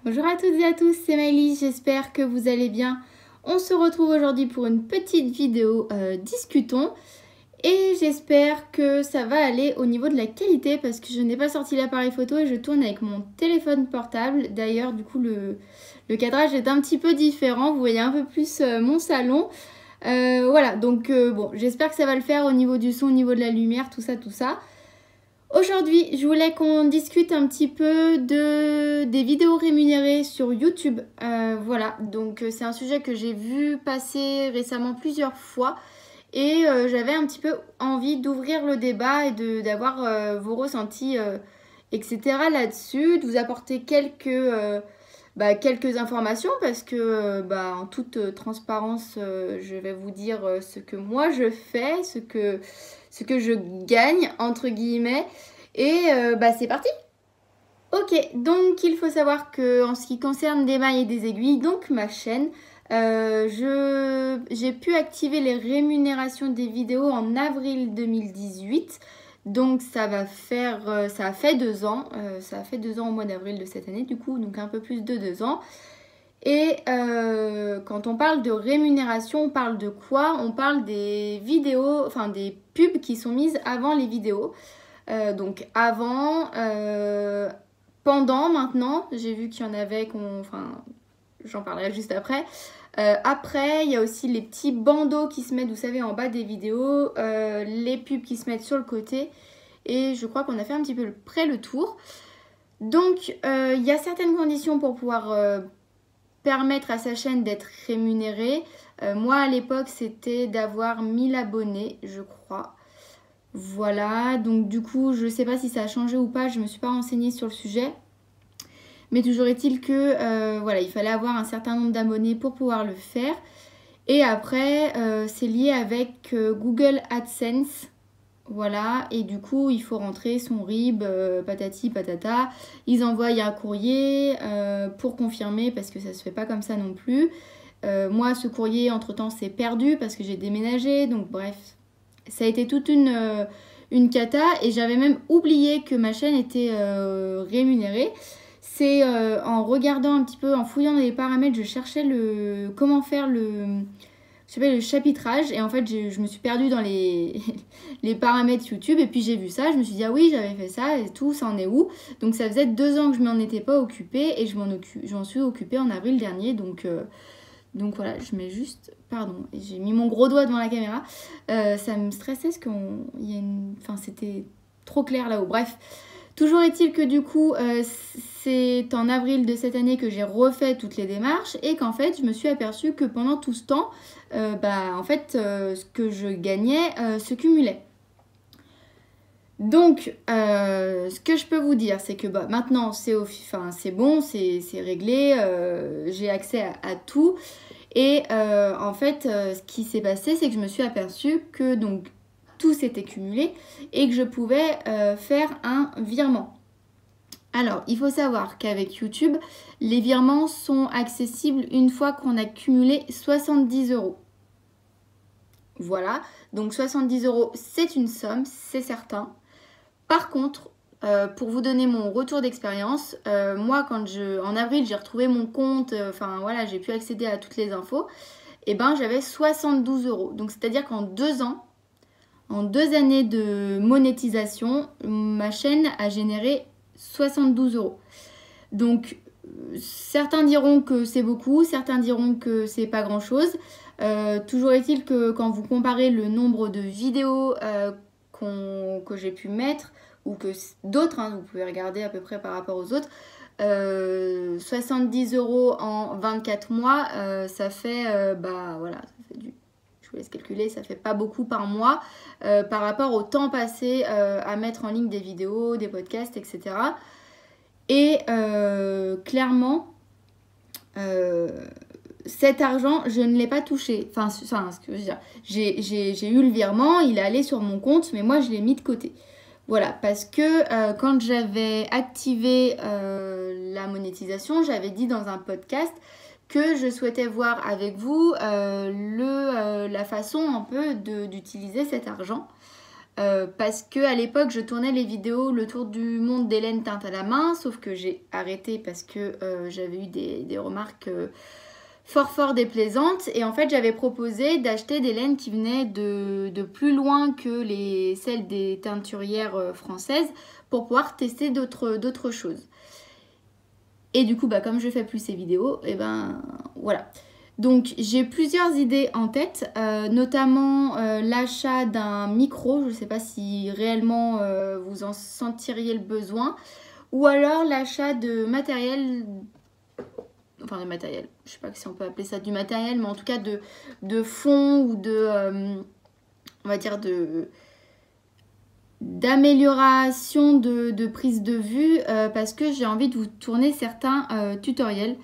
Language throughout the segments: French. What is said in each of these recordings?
Bonjour à toutes et à tous, c'est Maëlys, j'espère que vous allez bien. On se retrouve aujourd'hui pour une petite vidéo discutons et j'espère que ça va aller au niveau de la qualité parce que je n'ai pas sorti l'appareil photo et je tourne avec mon téléphone portable. D'ailleurs, du coup, le cadrage est un petit peu différent, vous voyez un peu plus mon salon. Voilà, donc bon, j'espère que ça va le faire au niveau du son, au niveau de la lumière, tout ça, tout ça. Aujourd'hui, je voulais qu'on discute un petit peu des vidéos rémunérées sur YouTube. Voilà, donc c'est un sujet que j'ai vu passer récemment plusieurs fois et j'avais un petit peu envie d'ouvrir le débat et d'avoir vos ressentis, etc. là-dessus, de vous apporter quelques informations parce que en toute transparence, je vais vous dire ce que moi je fais, ce que je gagne entre guillemets et c'est parti. Ok, donc il faut savoir que en ce qui concerne des mailles et des aiguilles, donc ma chaîne, j'ai pu activer les rémunérations des vidéos en avril 2018. Donc ça a fait 2 ans, ça a fait 2 ans au mois d'avril de cette année du coup, donc un peu plus de 2 ans. Et quand on parle de rémunération, on parle de quoi? On parle des vidéos, enfin des pubs qui sont mises avant les vidéos. Donc avant, pendant, maintenant, j'ai vu qu'il y en avait j'en parlerai juste après. Après, il y a aussi les petits bandeaux qui se mettent, vous savez, en bas des vidéos, les pubs qui se mettent sur le côté. Et je crois qu'on a fait un petit peu près le tour. Donc, il y a certaines conditions pour pouvoir permettre à sa chaîne d'être rémunérée. Moi, à l'époque, c'était d'avoir 1000 abonnés, je crois. Voilà, donc du coup, je sais pas si ça a changé ou pas, je me suis pas renseignée sur le sujet. Mais toujours est-il que voilà, il fallait avoir un certain nombre d'abonnés pour pouvoir le faire. Et après, c'est lié avec Google AdSense. Voilà, et du coup, il faut rentrer son RIB, patati patata. Ils envoient un courrier pour confirmer parce que ça se fait pas comme ça non plus. Moi, ce courrier, entre-temps, s'est perdu parce que j'ai déménagé. Donc bref, ça a été toute une cata et j'avais même oublié que ma chaîne était rémunérée. C'est en regardant un petit peu, en fouillant dans les paramètres, je cherchais comment faire le chapitrage et en fait je me suis perdue dans les paramètres YouTube et puis j'ai vu ça, je me suis dit ah oui j'avais fait ça et tout, ça en est où? Donc ça faisait 2 ans que je m'en étais pas occupée et je m'en suis occupée en avril dernier donc voilà, je mets juste, pardon, j'ai mis mon gros doigt devant la caméra, ça me stressait parce c'était trop clair là-haut, bref. Toujours est-il que du coup, c'est en avril de cette année que j'ai refait toutes les démarches et qu'en fait, je me suis aperçue que pendant tout ce temps, ce que je gagnais se cumulait. Donc, ce que je peux vous dire, c'est que maintenant, c'est bon, c'est réglé, j'ai accès à tout. Et ce qui s'est passé, c'est que je me suis aperçue que donc tout s'était cumulé et que je pouvais faire un virement. Alors, il faut savoir qu'avec YouTube, les virements sont accessibles une fois qu'on a cumulé 70 €. Voilà, donc 70 €, c'est une somme, c'est certain. Par contre, pour vous donner mon retour d'expérience, moi, en avril, j'ai retrouvé mon compte, j'ai pu accéder à toutes les infos, et j'avais 72 €. Donc, c'est-à-dire qu'en 2 ans, en 2 années de monétisation, ma chaîne a généré 72 €. Donc, certains diront que c'est beaucoup, certains diront que c'est pas grand-chose. Toujours est-il que quand vous comparez le nombre de vidéos que j'ai pu mettre, ou que d'autres, vous pouvez regarder à peu près par rapport aux autres, 70 € en 24 mois, ça fait, je vous laisse calculer, ça fait pas beaucoup par mois par rapport au temps passé à mettre en ligne des vidéos, des podcasts, etc. Et clairement, cet argent, je ne l'ai pas touché. Ce que je veux dire, j'ai eu le virement, il est allé sur mon compte, mais moi je l'ai mis de côté. Voilà, parce que quand j'avais activé la monétisation, j'avais dit dans un podcast que je souhaitais voir avec vous la façon un peu d'utiliser cet argent. parce que à l'époque je tournais les vidéos le tour du monde des laines teintes à la main, sauf que j'ai arrêté parce que j'avais eu des remarques fort déplaisantes, et en fait j'avais proposé d'acheter des laines qui venaient de plus loin que celles des teinturières françaises pour pouvoir tester d'autres choses. Et du coup comme je fais plus ces vidéos, et voilà. Donc j'ai plusieurs idées en tête, notamment l'achat d'un micro, je ne sais pas si réellement vous en sentiriez le besoin, ou alors l'achat de matériel, enfin de matériel, je ne sais pas si on peut appeler ça du matériel, mais en tout cas de fond ou on va dire d'amélioration de prise de vue, parce que j'ai envie de vous tourner certains tutoriels.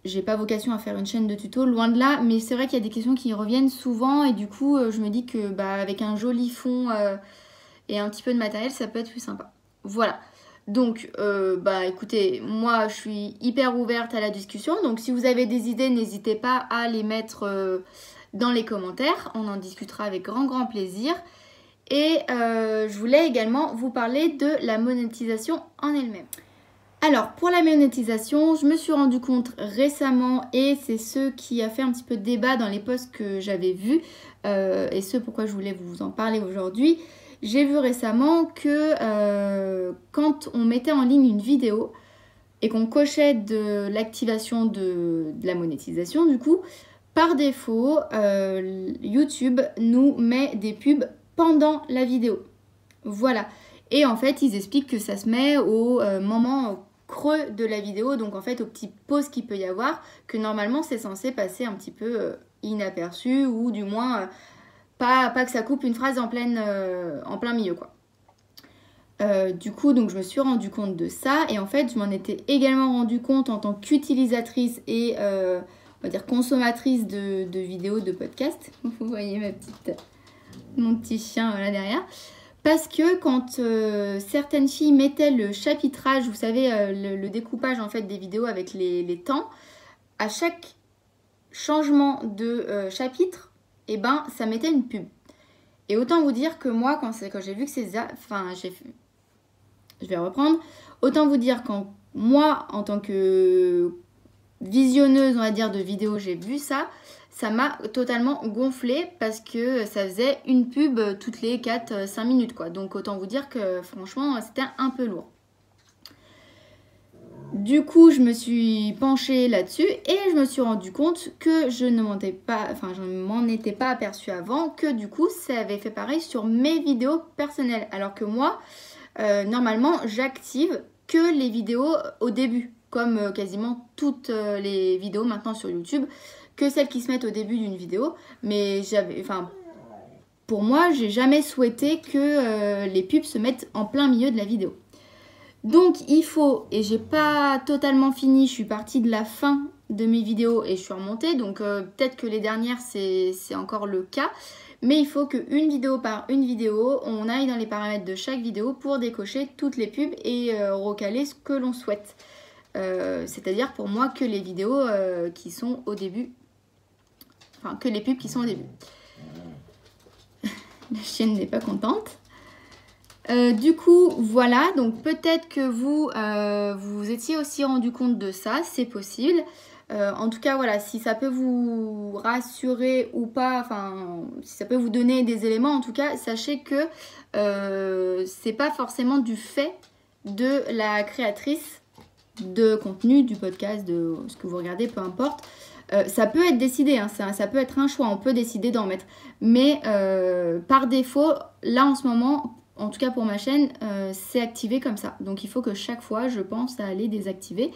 J'ai pas vocation à faire une chaîne de tutos, loin de là, mais c'est vrai qu'il y a des questions qui reviennent souvent, et du coup je me dis que avec un joli fond et un petit peu de matériel, ça peut être plus sympa. Voilà. Donc écoutez, moi je suis hyper ouverte à la discussion, donc si vous avez des idées, n'hésitez pas à les mettre dans les commentaires, on en discutera avec grand plaisir. Et je voulais également vous parler de la monétisation en elle-même. Alors pour la monétisation, je me suis rendu compte récemment, et c'est ce qui a fait un petit peu de débat dans les posts que j'avais vus, et ce pourquoi je voulais vous en parler aujourd'hui. J'ai vu récemment que quand on mettait en ligne une vidéo et qu'on cochait de l'activation de la monétisation, du coup, par défaut, YouTube nous met des pubs pendant la vidéo. Voilà. Et en fait, ils expliquent que ça se met au moment creux de la vidéo, donc en fait aux petites pauses qu'il peut y avoir, que normalement c'est censé passer un petit peu inaperçu, ou du moins pas que ça coupe une phrase en plein milieu quoi. Du coup donc je me suis rendu compte de ça, et en fait je m'en étais également rendu compte en tant qu'utilisatrice et on va dire consommatrice de vidéos, de podcasts. Vous voyez mon petit chien là derrière. Parce que quand certaines filles mettaient le chapitrage, vous savez, le découpage en fait des vidéos avec les temps, à chaque changement de chapitre, ça mettait une pub. Et autant vous dire que moi, quand j'ai vu que c'est ça, je vais reprendre. Autant vous dire quand moi, en tant que visionneuse, on va dire, de vidéos, j'ai vu ça, ça m'a totalement gonflé, parce que ça faisait une pub toutes les 4-5 minutes quoi. Donc autant vous dire que franchement c'était un peu lourd. Du coup je me suis penchée là-dessus, et je me suis rendu compte que je ne m'en étais pas aperçue avant, que du coup ça avait fait pareil sur mes vidéos personnelles. Alors que moi, normalement j'active que les vidéos au début, comme quasiment toutes les vidéos maintenant sur YouTube, que celles qui se mettent au début d'une vidéo. Mais pour moi, j'ai jamais souhaité que les pubs se mettent en plein milieu de la vidéo. Donc il faut, et j'ai pas totalement fini, je suis partie de la fin de mes vidéos et je suis remontée, donc peut-être que les dernières c'est encore le cas, mais il faut qu'une vidéo par une vidéo, on aille dans les paramètres de chaque vidéo pour décocher toutes les pubs et recaler ce que l'on souhaite. C'est-à-dire pour moi que les vidéos qui sont au début, enfin que les pubs qui sont au début. La chienne n'est pas contente. Du coup voilà, donc peut-être que vous vous étiez aussi rendu compte de ça, c'est possible. En tout cas voilà, si ça peut vous rassurer ou pas, enfin si ça peut vous donner des éléments, en tout cas sachez que c'est pas forcément du fait de la créatrice de contenu, du podcast, de ce que vous regardez, peu importe. Ça peut être décidé, hein, ça peut être un choix, on peut décider d'en mettre. Mais par défaut, là en ce moment, en tout cas pour ma chaîne, c'est activé comme ça. Donc il faut que chaque fois, je pense à aller désactiver.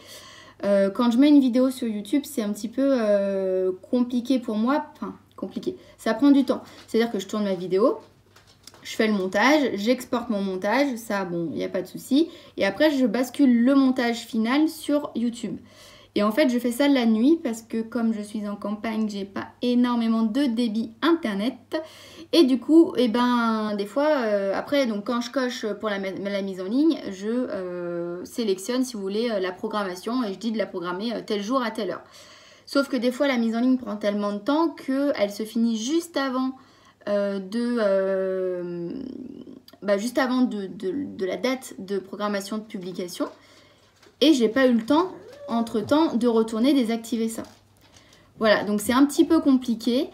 Quand je mets une vidéo sur YouTube, c'est un petit peu compliqué pour moi. Enfin, compliqué. Ça prend du temps. C'est-à-dire que je tourne ma vidéo, je fais le montage, j'exporte mon montage, ça, bon, il n'y a pas de souci. Et après, je bascule le montage final sur YouTube. Et en fait, je fais ça la nuit parce que comme je suis en campagne, j'ai pas énormément de débit internet. Et du coup, des fois, après, donc quand je coche pour la mise en ligne, je sélectionne, si vous voulez, la programmation et je dis de la programmer tel jour à telle heure. Sauf que des fois, la mise en ligne prend tellement de temps qu'elle se finit juste avant juste avant de la date de programmation de publication. Et j'ai pas eu le temps, entre-temps, de retourner désactiver ça. Voilà, donc c'est un petit peu compliqué.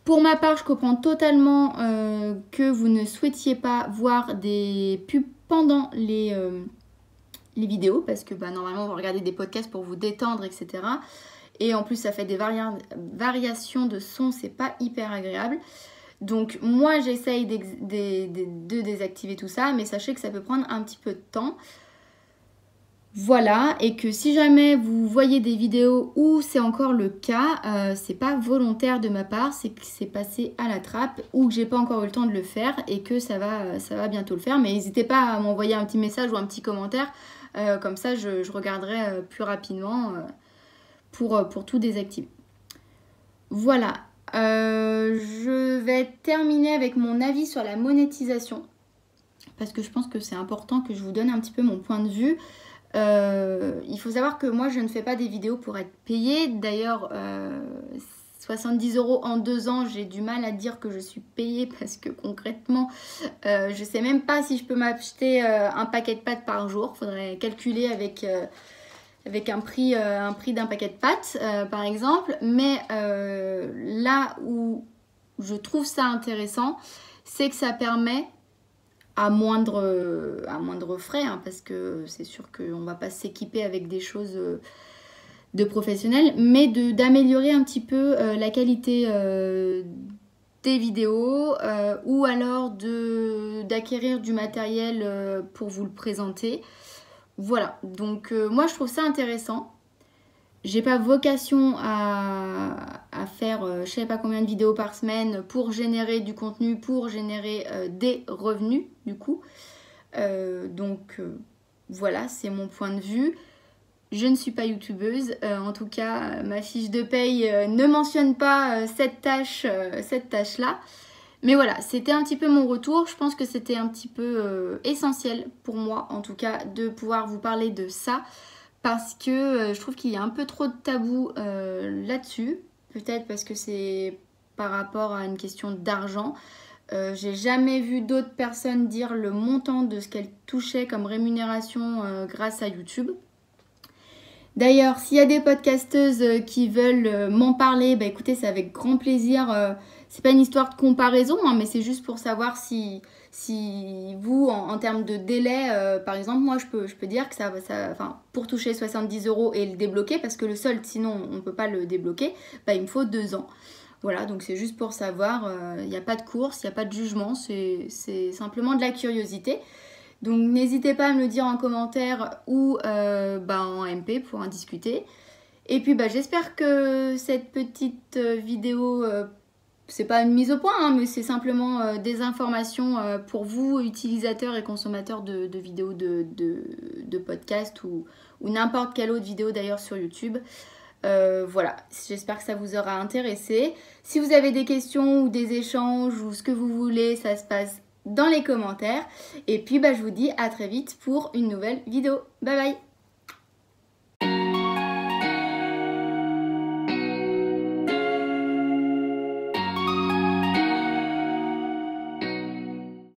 Pour ma part, je comprends totalement que vous ne souhaitiez pas voir des pubs pendant les vidéos, parce que normalement, vous regardez des podcasts pour vous détendre, etc. Et en plus, ça fait des variations de son, c'est pas hyper agréable. Donc moi, j'essaye de désactiver tout ça, mais sachez que ça peut prendre un petit peu de temps. Voilà, et que si jamais vous voyez des vidéos où c'est encore le cas, c'est pas volontaire de ma part, c'est que c'est passé à la trappe ou que j'ai pas encore eu le temps de le faire et que ça va bientôt le faire. Mais n'hésitez pas à m'envoyer un petit message ou un petit commentaire, comme ça je regarderai plus rapidement pour tout désactiver. Voilà, je vais terminer avec mon avis sur la monétisation parce que je pense que c'est important que je vous donne un petit peu mon point de vue. Il faut savoir que moi je ne fais pas des vidéos pour être payée. D'ailleurs 70 € en 2 ans, j'ai du mal à dire que je suis payée parce que concrètement je sais même pas si je peux m'acheter un paquet de pâtes par jour. Il faudrait calculer avec un prix d'un paquet de pâtes par exemple. Mais là où je trouve ça intéressant, c'est que ça permet à moindre frais, hein, parce que c'est sûr qu'on ne va pas s'équiper avec des choses de professionnels, mais d'améliorer un petit peu la qualité des vidéos ou alors d'acquérir du matériel pour vous le présenter. Voilà, donc moi je trouve ça intéressant. J'ai pas vocation à faire je sais pas combien de vidéos par semaine pour générer du contenu, pour générer des revenus du coup. Voilà, c'est mon point de vue. Je ne suis pas youtubeuse. En tout cas, ma fiche de paye ne mentionne pas cette tâche-là. Mais voilà, c'était un petit peu mon retour. Je pense que c'était un petit peu essentiel pour moi, en tout cas, de pouvoir vous parler de ça. Parce que je trouve qu'il y a un peu trop de tabous là-dessus. Peut-être parce que c'est par rapport à une question d'argent. J'ai jamais vu d'autres personnes dire le montant de ce qu'elles touchaient comme rémunération grâce à YouTube. D'ailleurs, s'il y a des podcasteuses qui veulent m'en parler, écoutez, c'est avec grand plaisir. C'est pas une histoire de comparaison, hein, mais c'est juste pour savoir si vous, en termes de délai, par exemple, moi je peux dire que pour toucher 70 € et le débloquer, parce que le solde, sinon on ne peut pas le débloquer, il me faut 2 ans. Voilà, donc c'est juste pour savoir, il n'y a pas de course, il n'y a pas de jugement, c'est simplement de la curiosité. Donc n'hésitez pas à me le dire en commentaire ou en MP pour en discuter. Et puis j'espère que cette petite vidéo... c'est pas une mise au point, hein, mais c'est simplement des informations pour vous, utilisateurs et consommateurs de vidéos de podcasts ou n'importe quelle autre vidéo d'ailleurs sur YouTube. Voilà, j'espère que ça vous aura intéressé. Si vous avez des questions ou des échanges ou ce que vous voulez, ça se passe dans les commentaires. Et puis je vous dis à très vite pour une nouvelle vidéo. Bye bye!